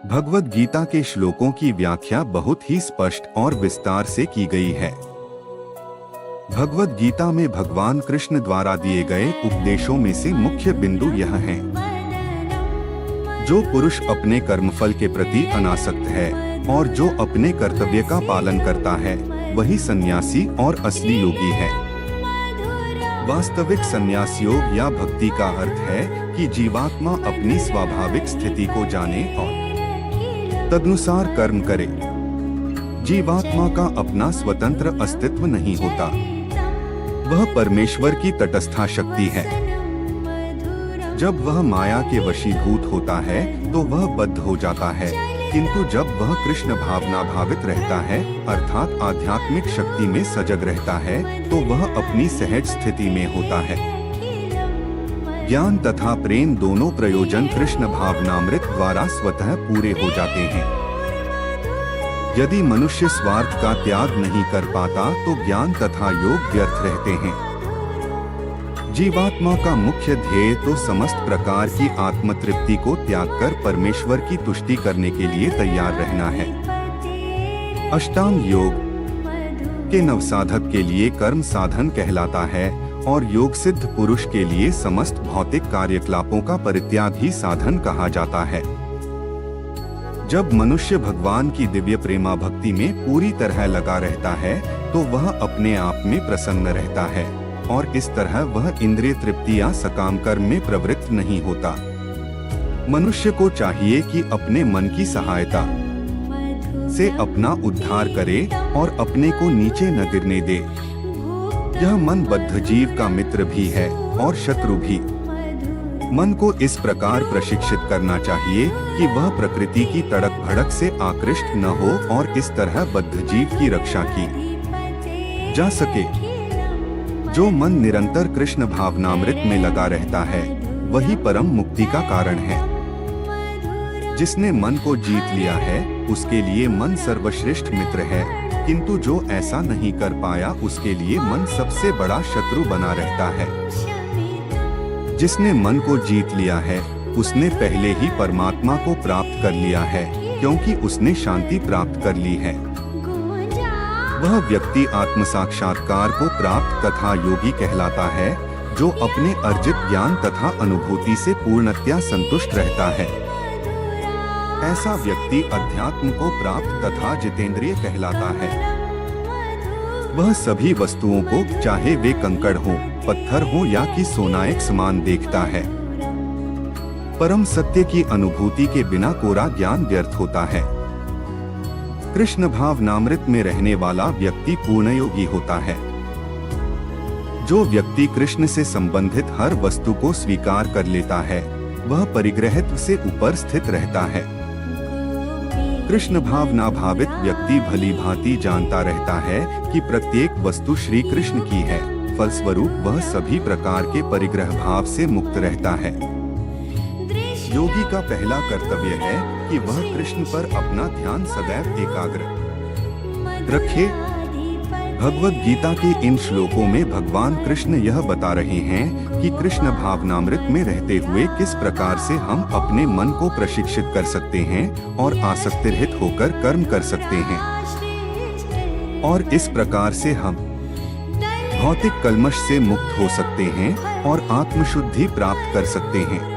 भगवद गीता के श्लोकों की व्याख्या बहुत ही स्पष्ट और विस्तार से की गई है। भगवद गीता में भगवान कृष्ण द्वारा दिए गए उपदेशों में से मुख्य बिंदु यह हैं। जो पुरुष अपने कर्मफल के प्रति अनासक्त है और जो अपने कर्तव्य का पालन करता है, वही सन्यासी और असली योगी है। वास्तविक संन्यास योग या भक्ति का अर्थ है कि जीवात्मा अपनी स्वाभाविक स्थिति को जाने और तदनुसार कर्म करे। जीवात्मा का अपना स्वतंत्र अस्तित्व नहीं होता, वह परमेश्वर की तटस्था शक्ति है। जब वह माया के वशीभूत होता है तो वह बद्ध हो जाता है, किंतु जब वह कृष्ण भावना भावित रहता है अर्थात आध्यात्मिक शक्ति में सजग रहता है तो वह अपनी सहज स्थिति में होता है। ज्ञान तथा प्रेम दोनों प्रयोजन कृष्ण भावनामृत द्वारा स्वतः पूरे हो जाते हैं। यदि मनुष्य स्वार्थ का त्याग नहीं कर पाता तो ज्ञान तथा योग व्यर्थ रहते हैं। जीवात्मा का मुख्य ध्येय तो समस्त प्रकार की आत्मतृप्ति को त्याग कर परमेश्वर की तुष्टि करने के लिए तैयार रहना है। अष्टांग योग के नवसाधक के लिए कर्म साधन कहलाता है और योग सिद्ध पुरुष के लिए समस्त भौतिक कार्यकलापों का परित्याग ही साधन कहा जाता है। जब मनुष्य भगवान की दिव्य प्रेमा भक्ति में पूरी तरह लगा रहता है तो वह अपने आप में प्रसन्न रहता है और इस तरह वह इंद्रिय तृप्ति या सकाम कर्म में प्रवृत्त नहीं होता। मनुष्य को चाहिए कि अपने मन की सहायता से अपना उद्धार करे और अपने को नीचे न गिरने दे। यह मन बद्ध जीव का मित्र भी है और शत्रु भी। मन को इस प्रकार प्रशिक्षित करना चाहिए कि वह प्रकृति की तड़क भड़क से आकृष्ट न हो और इस तरह बद्ध जीव की रक्षा की जा सके। जो मन निरंतर कृष्ण भावनामृत में लगा रहता है वही परम मुक्ति का कारण है। जिसने मन को जीत लिया है उसके लिए मन सर्वश्रेष्ठ मित्र है, किंतु जो ऐसा नहीं कर पाया उसके लिए मन सबसे बड़ा शत्रु बना रहता है। जिसने मन को जीत लिया है उसने पहले ही परमात्मा को प्राप्त कर लिया है, क्योंकि उसने शांति प्राप्त कर ली है। वह व्यक्ति आत्म साक्षात्कार को प्राप्त तथा योगी कहलाता है, जो अपने अर्जित ज्ञान तथा अनुभूति से पूर्णतया संतुष्ट रहता है। ऐसा व्यक्ति अध्यात्म को प्राप्त तथा जितेंद्रिय कहलाता है। वह सभी वस्तुओं को, चाहे वे कंकड़ हो, पत्थर हो या कि सोना, एक समान देखता है। परम सत्य की अनुभूति के बिना कोरा ज्ञान व्यर्थ होता है। कृष्ण भावनामृत में रहने वाला व्यक्ति पूर्ण योगी होता है। जो व्यक्ति कृष्ण से संबंधित हर वस्तु को स्वीकार कर लेता है वह परिग्रहित्व से ऊपर स्थित रहता है। कृष्ण भावना भावित व्यक्ति भली भांति जानता रहता है कि प्रत्येक वस्तु श्री कृष्ण की है, फलस्वरूप वह सभी प्रकार के परिग्रह भाव से मुक्त रहता है। योगी का पहला कर्तव्य है कि वह कृष्ण पर अपना ध्यान सदैव एकाग्र रखे। भगवद गीता के इन श्लोकों में भगवान कृष्ण यह बता रहे हैं कि कृष्ण भावनामृत में रहते हुए किस प्रकार से हम अपने मन को प्रशिक्षित कर सकते हैं और आसक्ति रहित होकर कर्म कर सकते हैं, और इस प्रकार से हम भौतिक कल्मश से मुक्त हो सकते हैं और आत्मशुद्धि प्राप्त कर सकते हैं।